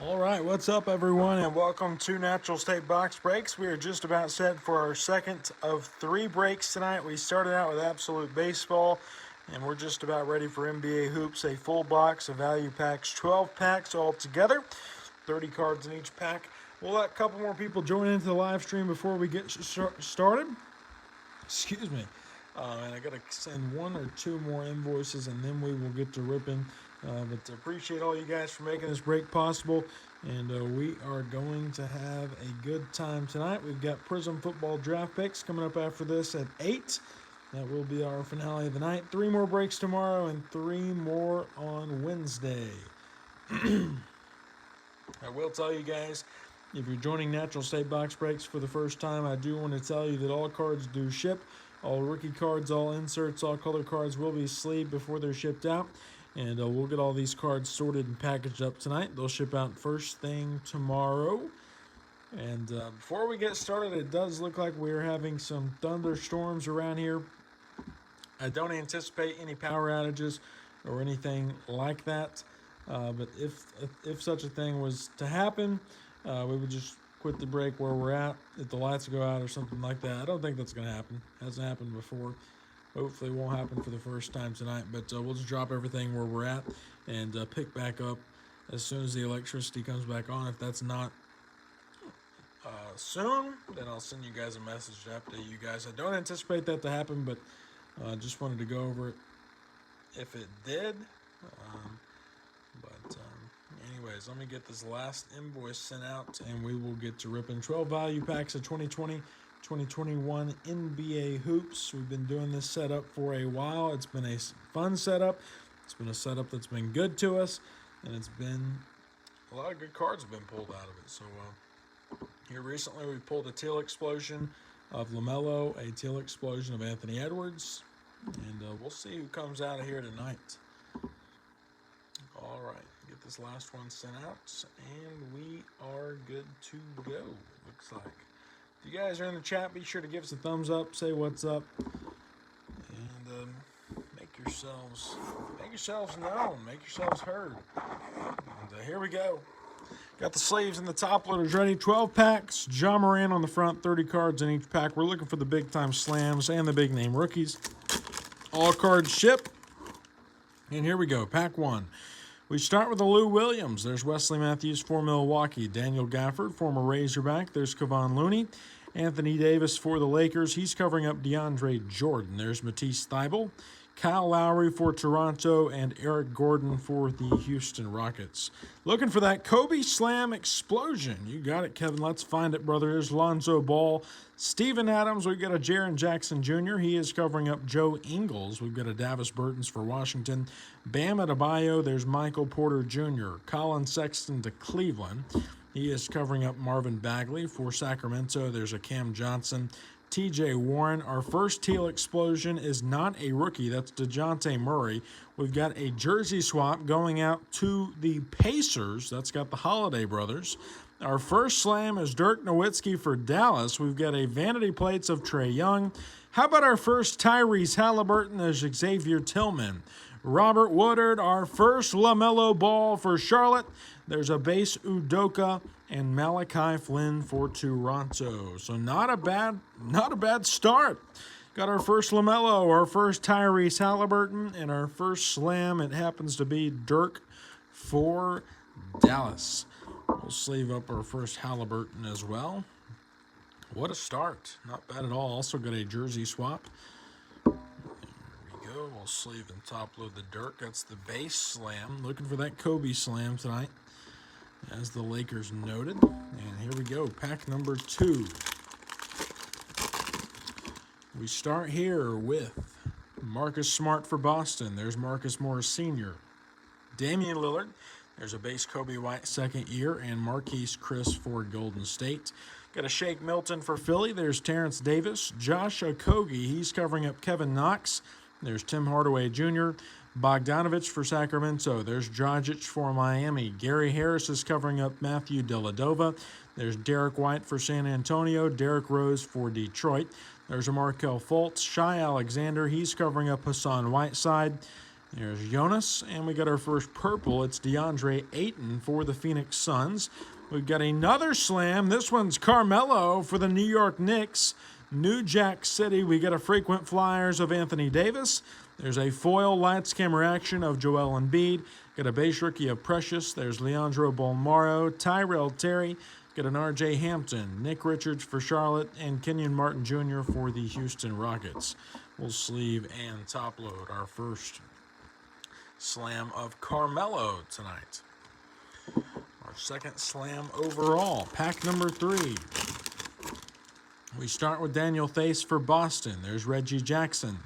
All right, what's up, everyone, and welcome to Natural State Box Breaks. We are just about set for our second of 3 breaks tonight. We started out with Absolute Baseball, and we're just about ready for NBA Hoops, a full box of value packs, 12 packs all together, 30 cards in each pack. We'll let a couple more people join into the live stream before we get started. Excuse me. And I got to send 1 or 2 more invoices, and then we will get to ripping. But appreciate all you guys for making this break possible. And we are going to have a good time tonight. We've got Prism Football Draft Picks coming up after this at 8. That will be our finale of the night. 3 more breaks tomorrow and 3 more on Wednesday. I will tell you guys, if you're joining Natural State Box Breaks for the first time, I do want to tell you that all cards do ship. All rookie cards, all inserts, all color cards will be sleeved before they're shipped out. And we'll get all these cards sorted and packaged up tonight. They'll ship out first thing tomorrow. And before we get started, it does look like we're having some thunderstorms around here. I don't anticipate any power outages or anything like that. But if such a thing was to happen, we would just quit the break where we're at if the lights go out or something like that. I don't think that's going to happen. Hasn't happened before. Hopefully it won't happen for the first time tonight, but we'll just drop everything where we're at and pick back up as soon as the electricity comes back on. If that's not soon, then I'll send you guys a message to update you guys. I don't anticipate that to happen, but just wanted to go over it if it did. Anyways, let me get this last invoice sent out, and we will get to ripping 12 value packs of 2020-2021 NBA Hoops. We've been doing this setup for a while. It's been a fun setup. It's been a setup that's been good to us, and it's been a lot of good cards have been pulled out of it. So here recently we pulled a teal explosion of LaMelo, a teal explosion of Anthony Edwards, and we'll see who comes out of here tonight. All right, get this last one sent out, and we are good to go, it looks like. If you guys are in the chat, be sure to give us a thumbs up, say what's up, and make yourselves known, make yourselves heard. And here we go. Got the sleeves and the top loaders ready. 12 packs, John Moran on the front, 30 cards in each pack. We're looking for the big-time slams and the big-name rookies. All cards ship. And here we go, pack 1. We start with the Lou Williams. There's Wesley Matthews for Milwaukee. Daniel Gafford, former Razorback. There's Kevon Looney. Anthony Davis for the Lakers. He's covering up DeAndre Jordan. There's Matisse Thybulle. Kyle Lowry for Toronto, and Eric Gordon for the Houston Rockets. Looking for that Kobe Slam explosion. You got it, Kevin. Let's find it, brother. There's Lonzo Ball. Steven Adams. We've got a Jaren Jackson Jr. He is covering up Joe Ingles. We've got a Davis Bertans for Washington. Bam Adebayo. There's Michael Porter Jr. Colin Sexton to Cleveland. He is covering up Marvin Bagley for Sacramento. There's a Cam Johnson. TJ Warren. Our first teal explosion is not a rookie. That's DeJounte Murray. We've got a jersey swap going out to the Pacers. That's got the Holiday brothers. Our first slam is Dirk Nowitzki for Dallas. We've got a vanity plates of Trae Young. How about our first Tyrese Halliburton? There's Xavier Tillman. Robert Woodard, our first LaMelo Ball for Charlotte. There's a base Udoka and Malachi Flynn for Toronto. So not a bad start. Got our first LaMelo, our first Tyrese Halliburton, and our first slam. It happens to be Dirk for Dallas. We'll sleeve up our first Halliburton as well. What a start. Not bad at all. Also got a jersey swap. We'll sleeve and top load the Dirk. That's the base slam. Looking for that Kobe slam tonight, as the Lakers noted. And here we go, pack number 2. We start here with Marcus Smart for Boston. There's Marcus Morris Sr. Damian Lillard. There's a base Kobe White second year, and Marquise Chris for Golden State. Got a Shake Milton for Philly. There's Terrence Davis. Josh Okogie. He's covering up Kevin Knox. There's Tim Hardaway Jr., Bogdanovich for Sacramento. There's Dragic for Miami. Gary Harris is covering up Matthew Dellavedova. There's Derek White for San Antonio. Derrick Rose for Detroit. There's a Markelle Fultz. Shai Alexander, he's covering up Hassan Whiteside. There's Jonas, and we got our first purple. It's DeAndre Ayton for the Phoenix Suns. We've got another slam. This one's Carmelo for the New York Knicks. New Jack City, we get a frequent flyers of Anthony Davis. There's a foil lights camera action of Joel Embiid. Got a base rookie of Precious. There's Leandro Bolmaro, Tyrell Terry. Got an R.J. Hampton, Nick Richards for Charlotte, and Kenyon Martin Jr. for the Houston Rockets. We'll sleeve and top load our first slam of Carmelo tonight. Our second slam overall, pack number 3. We start with Daniel Theis for Boston. There's Reggie Jackson.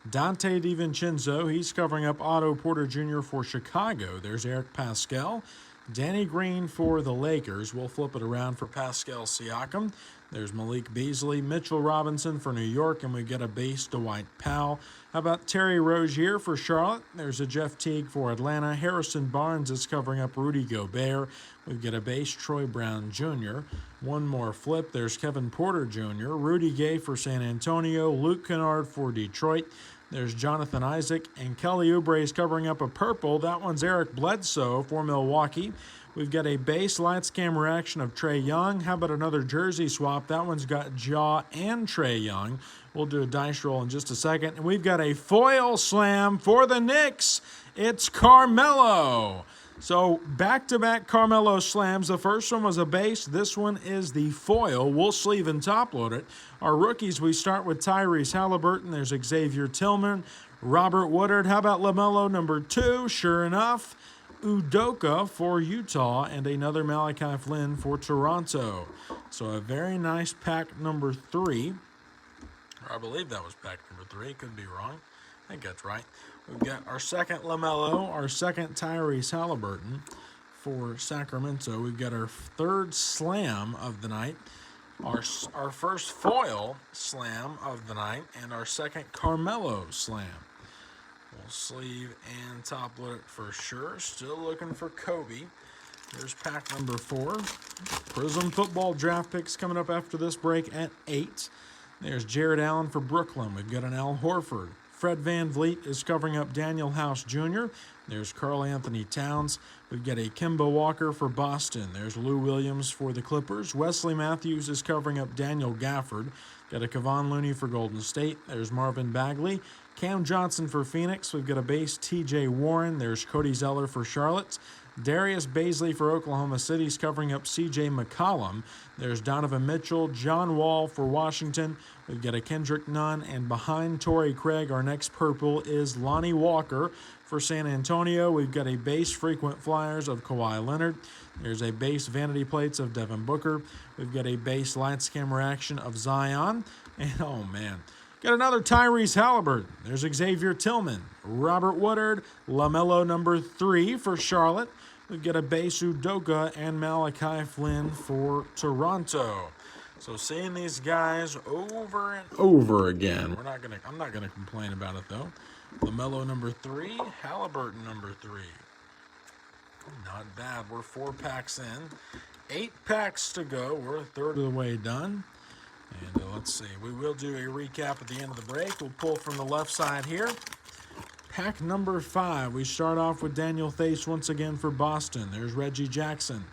Dante DiVincenzo, he's covering up Otto Porter Jr. for Chicago. There's Eric Pascal. Danny Green for the Lakers. We'll flip it around for Pascal Siakam. There's Malik Beasley, Mitchell Robinson for New York, and we get a base Dwight Powell. How about Terry Rozier for Charlotte? There's a Jeff Teague for Atlanta. Harrison Barnes is covering up Rudy Gobert. We get a base Troy Brown Jr. One more flip. There's Kevin Porter Jr., Rudy Gay for San Antonio, Luke Kennard for Detroit. There's Jonathan Isaac, and Kelly Oubre is covering up a purple. That one's Eric Bledsoe for Milwaukee. We've got a base lights camera action of Trae Young. How about another jersey swap? That one's got Ja and Trae Young. We'll do a dice roll in just a second. And we've got a foil slam for the Knicks. It's Carmelo. So back-to-back Carmelo slams. The first one was a base. This one is the foil. We'll sleeve and top load it. Our rookies, we start with Tyrese Halliburton. There's Xavier Tillman. Robert Woodard. How about LaMelo number 2? Sure enough. Udoka for Utah, and another Malachi Flynn for Toronto. So a very nice pack number 3. I believe that was pack number 3. Could be wrong. I think that's right. We've got our second LaMelo, our second Tyrese Halliburton for Sacramento. We've got our third slam of the night, our first foil slam of the night, and our second Carmelo slam. We'll sleeve and top load it for sure. Still looking for Kobe. Here's pack number 4. Prism football draft picks coming up after this break at 8. There's Jared Allen for Brooklyn. We've got an Al Horford. Fred VanVleet is covering up Daniel House Jr. There's Karl Anthony Towns. We've got a Kemba Walker for Boston. There's Lou Williams for the Clippers. Wesley Matthews is covering up Daniel Gafford. Got a Kevon Looney for Golden State. There's Marvin Bagley. Cam Johnson for Phoenix. We've got a base TJ Warren. There's Cody Zeller for Charlotte. Darius Baisley for Oklahoma City is covering up C.J. McCollum. There's Donovan Mitchell, John Wall for Washington. We've got a Kendrick Nunn, and behind Torrey Craig, our next purple is Lonnie Walker for San Antonio. We've got a base frequent flyers of Kawhi Leonard. There's a base vanity plates of Devin Booker. We've got a base lights camera action of Zion. And oh man, got another Tyrese Halliburton. There's Xavier Tillman, Robert Woodard, LaMelo number 3 for Charlotte. We've got a base Udoka and Malachi Flynn for Toronto. So seeing these guys over and over again. I'm not gonna complain about it though. LaMelo number 3, Halliburton number 3. Not bad. We're 4 packs in. 8 packs to go. We're a third of the way done. And let's see. We will do a recap at the end of the break. We'll pull from the left side here. Pack number 5. We start off with Daniel Theis once again for Boston. There's Reggie Jackson.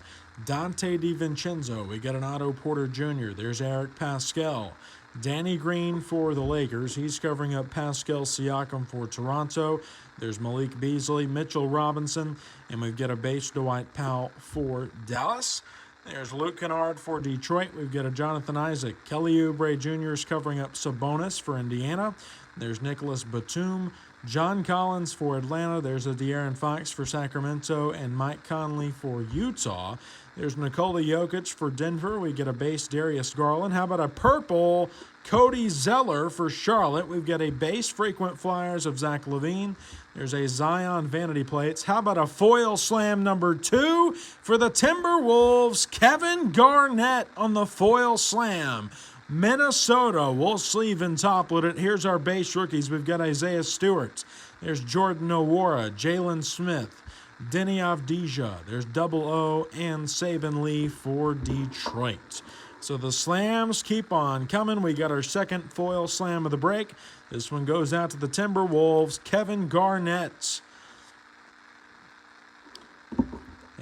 Dante DiVincenzo. We got an Otto Porter Jr. There's Eric Pascal. Danny Green for the Lakers. He's covering up Pascal Siakam for Toronto. There's Malik Beasley, Mitchell Robinson, and we've got a base Dwight Powell for Dallas. There's Luke Kennard for Detroit. We've got a Jonathan Isaac. Kelly Oubre Jr. is covering up Sabonis for Indiana. There's Nicholas Batum. John Collins for Atlanta. There's a De'Aaron Fox for Sacramento and Mike Conley for Utah. There's Nikola Jokic for Denver. We get a base Darius Garland. How about a purple Cody Zeller for Charlotte? We've got a base frequent flyers of Zach LaVine. There's a Zion vanity plates. How about a foil slam number 2 for the Timberwolves? Kevin Garnett on the foil slam. Minnesota, we'll sleeve and top load it. Here's our base rookies. We've got Isaiah Stewart. There's Jordan Nwora, Jalen Smith, Denny Avdija. There's Double O and Saban Lee for Detroit. So the slams keep on coming. We got our second foil slam of the break. This one goes out to the Timberwolves. Kevin Garnett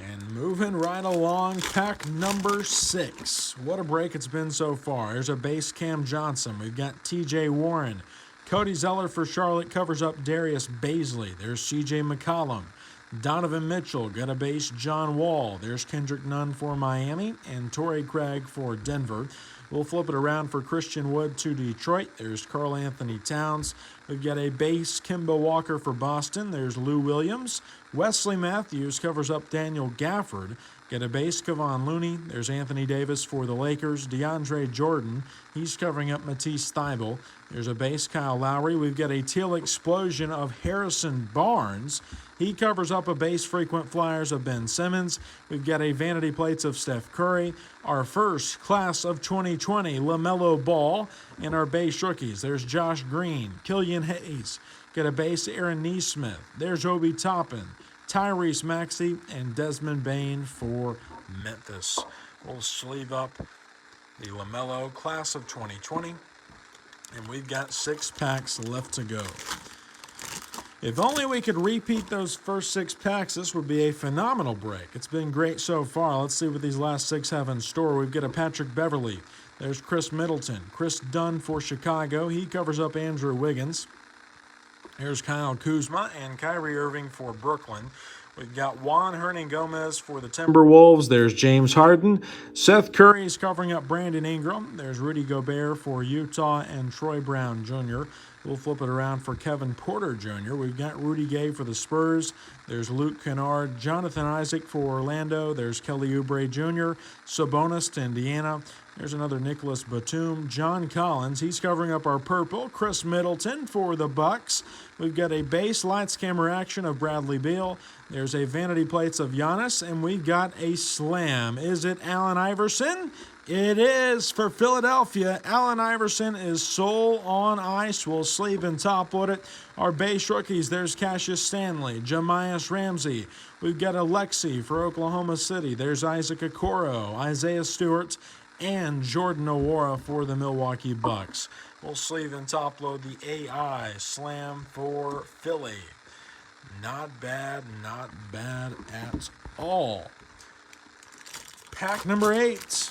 And moving right along, pack number 6. What a break it's been so far. There's a base Cam Johnson. We've got TJ Warren. Cody Zeller for Charlotte covers up Darius Baisley. There's CJ McCollum. Donovan Mitchell got a base John Wall. There's Kendrick Nunn for Miami and Torrey Craig for Denver. We'll flip it around for Christian Wood to Detroit. There's Karl Anthony Towns. We've got a base Kemba Walker for Boston. There's Lou Williams. Wesley Matthews covers up Daniel Gafford. Get a base Kevon Looney. There's Anthony Davis for the Lakers. DeAndre Jordan. He's covering up Matisse Thybulle. There's a base Kyle Lowry. We've got a teal explosion of Harrison Barnes. He covers up a base frequent flyers of Ben Simmons. We've got a vanity plates of Steph Curry. Our first class of 2020 LaMelo Ball. And our base rookies. There's Josh Green, Killian Hayes. Got a base Aaron Nesmith. There's Obi Toppin, Tyrese Maxey, and Desmond Bane for Memphis. We'll sleeve up the LaMelo class of 2020. And we've got 6 packs left to go. If only we could repeat those first 6 packs, this would be a phenomenal break. It's been great so far. Let's see what these last 6 have in store. We've got a Patrick Beverley. There's Chris Middleton. Chris Dunn for Chicago. He covers up Andrew Wiggins. There's Kyle Kuzma and Kyrie Irving for Brooklyn. We've got Juan Hernangomez for the Timberwolves. There's James Harden. Seth Curry's covering up Brandon Ingram. There's Rudy Gobert for Utah and Troy Brown Jr. We'll flip it around for Kevin Porter Jr. We've got Rudy Gay for the Spurs. There's Luke Kennard. Jonathan Isaac for Orlando. There's Kelly Oubre Jr. Sabonis to Indiana. There's another Nicholas Batum. John Collins, he's covering up our purple. Chris Middleton for the Bucks. We've got a base lights camera action of Bradley Beal. There's a vanity plates of Giannis, and we've got a slam. Is it Allen Iverson? It is for Philadelphia. Allen Iverson is sole on ice. We'll sleeve and top load it. Our base rookies, there's Cassius Stanley, Jamias Ramsey. We've got Alexi for Oklahoma City. There's Isaac Okoro, Isaiah Stewart, and Jordan Nwora for the Milwaukee Bucks. We'll sleeve and top load the AI slam for Philly. Not bad at all. Pack number 8.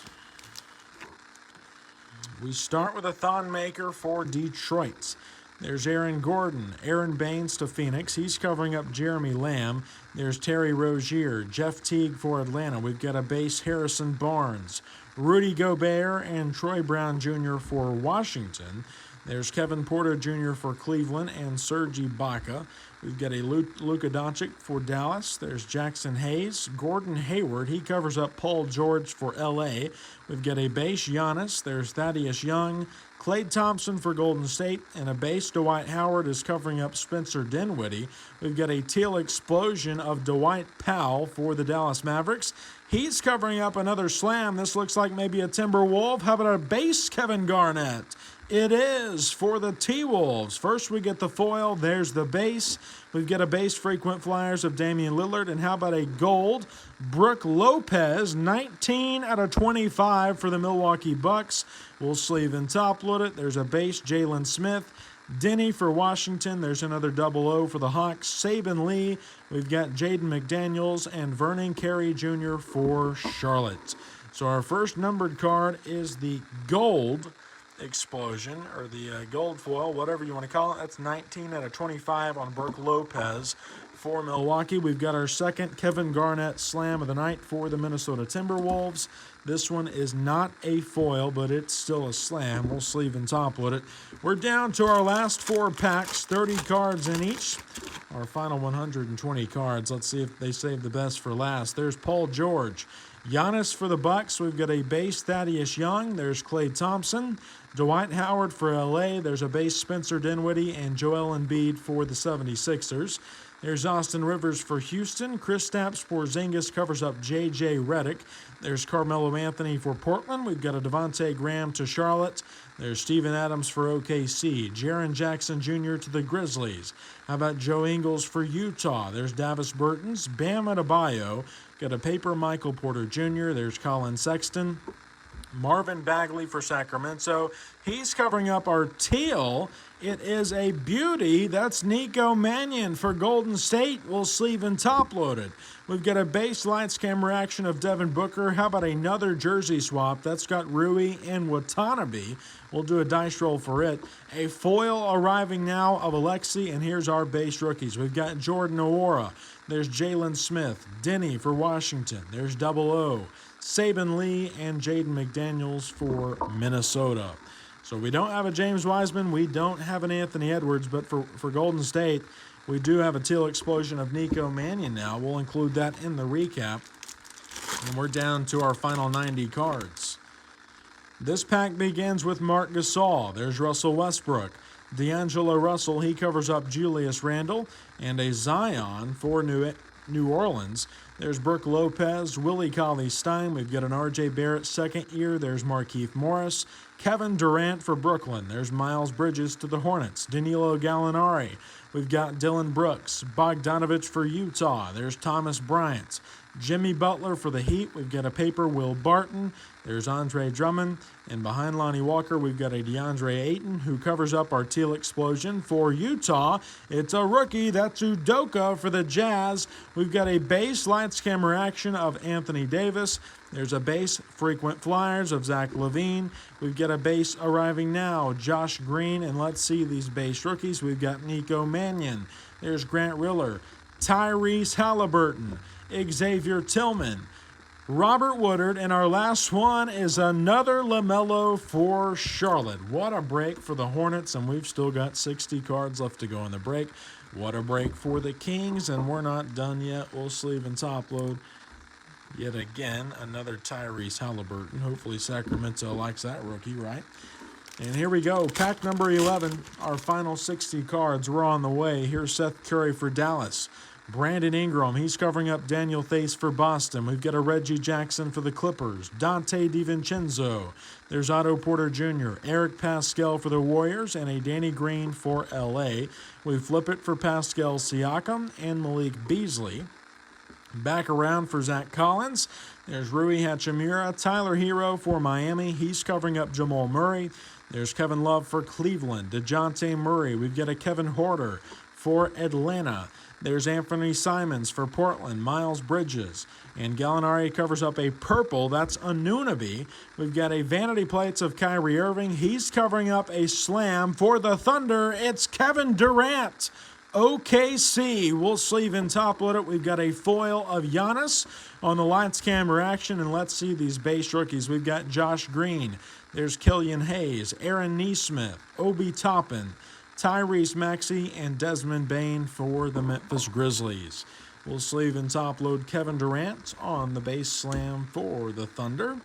We start with a Thon Maker for Detroit. There's Aaron Gordon, Aaron Baines to Phoenix. He's covering up Jeremy Lamb. There's Terry Rozier, Jeff Teague for Atlanta. We've got a base Harrison Barnes, Rudy Gobert, and Troy Brown Jr. for Washington. There's Kevin Porter Jr. for Cleveland and Serge Ibaka. We've got a Luka Doncic for Dallas. There's Jackson Hayes. Gordon Hayward, he covers up Paul George for L.A. We've got a base Giannis. There's Thaddeus Young. Klay Thompson for Golden State. And a base Dwight Howard is covering up Spencer Dinwiddie. We've got a teal explosion of Dwight Powell for the Dallas Mavericks. He's covering up another slam. This looks like maybe a Timberwolf. How about a base Kevin Garnett? It is for the T-Wolves. First we get the foil. There's the base. We've got a base frequent flyers of Damian Lillard. And how about a gold Brook Lopez, 19 out of 25 for the Milwaukee Bucks. We'll sleeve and top load it. There's a base Jalen Smith. Denny for Washington. There's another 00 for the Hawks. Saban Lee. We've got Jaden McDaniels and Vernon Carey Jr. for Charlotte. So our first numbered card is the gold explosion, or the gold foil, whatever you want to call it. That's 19 out of 25 on Brook Lopez for Milwaukee. We've got our second Kevin Garnett slam of the night for the Minnesota Timberwolves. This one is not a foil, but it's still a slam. We'll sleeve and top load it. We're down to our last 4 packs, 30 cards in each. Our final 120 cards. Let's see if they save the best for last. There's Paul George. Giannis for the Bucks. We've got a base Thaddeus Young. There's Klay Thompson. Dwight Howard for LA. There's a base Spencer Dinwiddie and Joel Embiid for the 76ers. There's Austin Rivers for Houston. Kristaps Porzingis covers up J.J. Redick. There's Carmelo Anthony for Portland. We've got a Devontae Graham to Charlotte. There's Steven Adams for OKC. Jaren Jackson Jr. to the Grizzlies. How about Joe Ingles for Utah? There's Davis Bertans. Bam Adebayo. Got a paper Michael Porter Jr. There's Colin Sexton. Marvin Bagley for Sacramento. He's covering up our teal. It is a beauty. That's Nico Mannion for Golden State. We'll sleeve and top loaded. We've got a base lights camera action of Devin Booker. How about another jersey swap? That's got Rui and Watanabe. We'll do a dice roll for it. A foil arriving now of Alexi, and here's our base rookies. We've got Jordan Nwora. There's Jalen Smith. Denny for Washington. There's Double O. Saban Lee and Jaden McDaniels for Minnesota. So we don't have a James Wiseman. We don't have an Anthony Edwards, but for Golden State, we do have a teal explosion of Nico Mannion now. We'll include that in the recap. And we're down to our final 90 cards. This pack begins with Marc Gasol. There's Russell Westbrook. D'Angelo Russell, he covers up Julius Randle. And a Zion for New Orleans. There's Brooke Lopez, Willie Cauley-Stein. We've got an R.J. Barrett second year. There's Markieff Morris. Kevin Durant for Brooklyn. There's Miles Bridges to the Hornets. Danilo Gallinari. We've got Dylan Brooks. Bogdanovich for Utah. There's Thomas Bryant. Jimmy Butler for the Heat. We've got a paper Will Barton. There's Andre Drummond. And behind Lonnie Walker, we've got a DeAndre Ayton who covers up our teal explosion for Utah. It's a rookie. That's Udoka for the Jazz. We've got a base lights camera action of Anthony Davis. There's a base frequent flyers of Zach LaVine. We've got a base arriving now, Josh Green. And let's see these base rookies. We've got Nico Mannion. There's Grant Riller. Tyrese Halliburton. Xavier Tillman. Robert Woodard, and our last one is another LaMelo for Charlotte. What a break for the Hornets, and we've still got 60 cards left to go in the break. What a break for the Kings, and we're not done yet. We'll sleeve and top load yet again another Tyrese Halliburton. Hopefully Sacramento likes that rookie, right? And here we go, pack number 11, our final 60 cards. We're on the way. Here's Seth Curry for Dallas. Brandon Ingram, he's covering up Daniel Theis for Boston. We've got a Reggie Jackson for the Clippers. Dante DiVincenzo. There's Otto Porter Jr., Eric Pascal for the Warriors, and a Danny Green for L.A. We flip it for Pascal Siakam and Malik Beasley. Back around for Zach Collins. There's Rui Hachimura. Tyler Hero for Miami. He's covering up Jamal Murray. There's Kevin Love for Cleveland. DeJounte Murray. We've got a Kevin Huerter for Atlanta. There's Anthony Simons for Portland, Miles Bridges, and Gallinari covers up a purple. That's Anunoby. We've got a vanity plates of Kyrie Irving. He's covering up a slam for the Thunder. It's Kevin Durant. OKC. We'll sleeve and top load it. We've got a foil of Giannis on the lights, camera action, and let's see these base rookies. We've got Josh Green. There's Killian Hayes, Aaron Nesmith, Obi Toppin, Tyrese Maxey, and Desmond Bane for the Memphis Grizzlies. We'll sleeve and top load Kevin Durant on the base slam for the Thunder.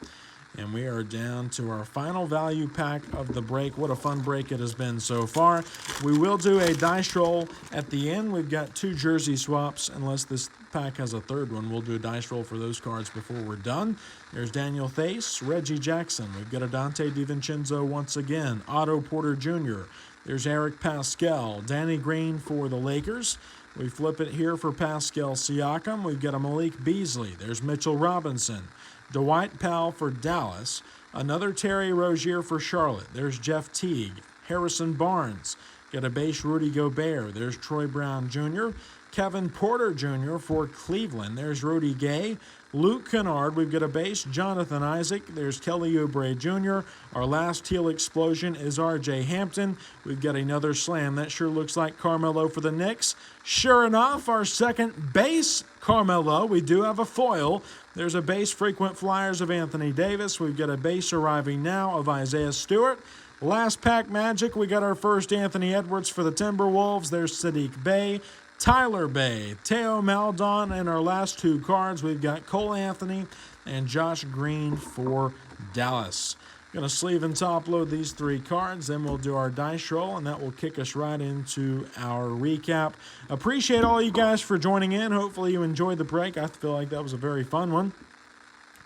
And we are down to our final value pack of the break. What a fun break it has been so far. We will do a dice roll at the end. We've got 2 jersey swaps. Unless this pack has a third one, we'll do a dice roll for those cards before we're done. There's Daniel Theis, Reggie Jackson. We've got a Dante DiVincenzo once again. Otto Porter Jr. There's Eric Pascal. Danny Green for the Lakers. We flip it here for Pascal Siakam. We've got a Malik Beasley. There's Mitchell Robinson. Dwight Powell for Dallas. Another Terry Rozier for Charlotte. There's Jeff Teague. Harrison Barnes. Got a base Rudy Gobert. There's Troy Brown Jr. Kevin Porter Jr. for Cleveland. There's Rudy Gay. Luke Kennard. We've got a base Jonathan Isaac. There's Kelly Oubre Jr. Our last teal explosion is R.J. Hampton. We've got another slam. That sure looks like Carmelo for the Knicks. Sure enough, our second base Carmelo. We do have a foil. There's a base frequent flyers of Anthony Davis. We've got a base arriving now of Isaiah Stewart. Last pack magic, we got our first Anthony Edwards for the Timberwolves. There's Sadiq Bey, Tyler Bey, Theo Maledon, and our last 2 cards, we've got Cole Anthony and Josh Green for Dallas. Going to sleeve and top load these 3 cards, then we'll do our dice roll, and that will kick us right into our recap. Appreciate all you guys for joining in. Hopefully you enjoyed the break. I feel like that was a very fun one.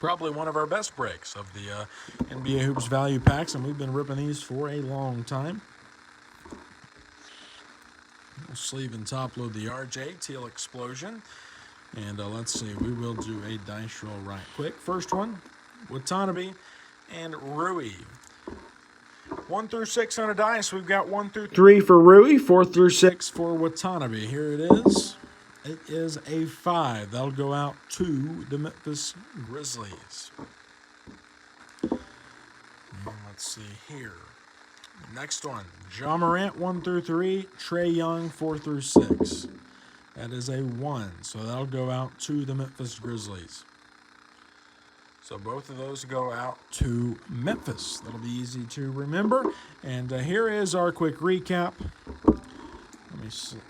Probably one of our best breaks of the NBA Hoops Value Packs, and we've been ripping these for a long time. We'll sleeve and top load the RJ Teal Explosion. And let's see, we will do a dice roll right quick. First one, Watanabe. and Rui. 1 through 6 on a dice. We've got 1 through 3 for Rui, 4 through 6 for Watanabe. Here it is. It is a 5. That'll go out to the Memphis Grizzlies. And let's see here. Next one, Ja Morant, 1 through 3. Trae Young, 4 through 6. That is a 1, so that'll go out to the Memphis Grizzlies. So both of those go out to Memphis. That'll be easy to remember. And here is our quick recap. Let me sleeve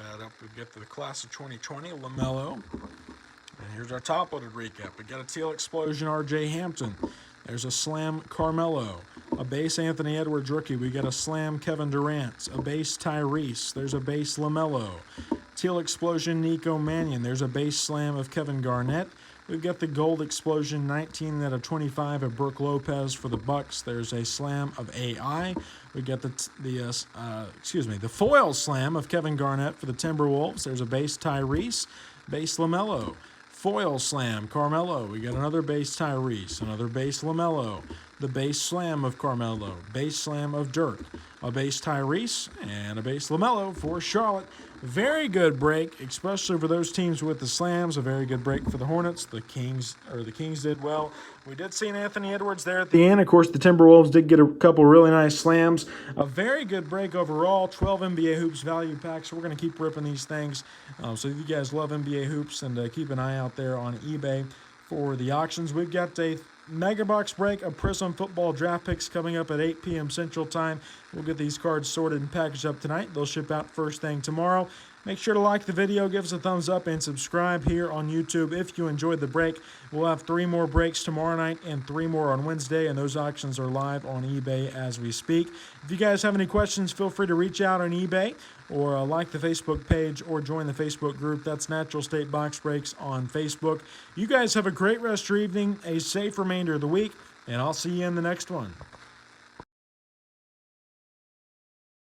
that up. We get to the class of 2020, LaMelo. And here's our top-loaded recap. We got a Teal Explosion, R.J. Hampton. There's a Slam, Carmelo. A base Anthony Edwards rookie. We got a Slam, Kevin Durant. A base Tyrese. There's a base LaMelo. Teal Explosion, Nico Mannion. There's a base Slam of Kevin Garnett. We've got the Gold Explosion, 19 out of 25 of Brook Lopez for the Bucks. There's a Slam of AI. We got the Foil Slam of Kevin Garnett for the Timberwolves. There's a base Tyrese, base LaMelo. Foil Slam, Carmelo. We got another base Tyrese, another base LaMelo. The base Slam of Carmelo, base Slam of Dirk, a base Tyrese, and a base LaMelo for Charlotte. Very good break, especially for those teams with the slams. A very good break for the Hornets. The Kings did well. We did see an Anthony Edwards there at the end. Of course, the Timberwolves did get a couple really nice slams. A very good break overall. 12 NBA Hoops value packs. We're going to keep ripping these things. So if you guys love NBA Hoops, and keep an eye out there on eBay for the auctions. We've got a Mega Box break of Prism Football draft picks coming up at 8 p.m. Central Time. We'll get these cards sorted and packaged up tonight. They'll ship out first thing tomorrow. Make sure to like the video, give us a thumbs up, and subscribe here on YouTube if you enjoyed the break. We'll have 3 more breaks tomorrow night and 3 more on Wednesday, and those auctions are live on eBay as we speak. If you guys have any questions, feel free to reach out on eBay or like the Facebook page or join the Facebook group. That's Natural State Box Breaks on Facebook. You guys have a great rest of your evening, a safe remainder of the week, and I'll see you in the next one.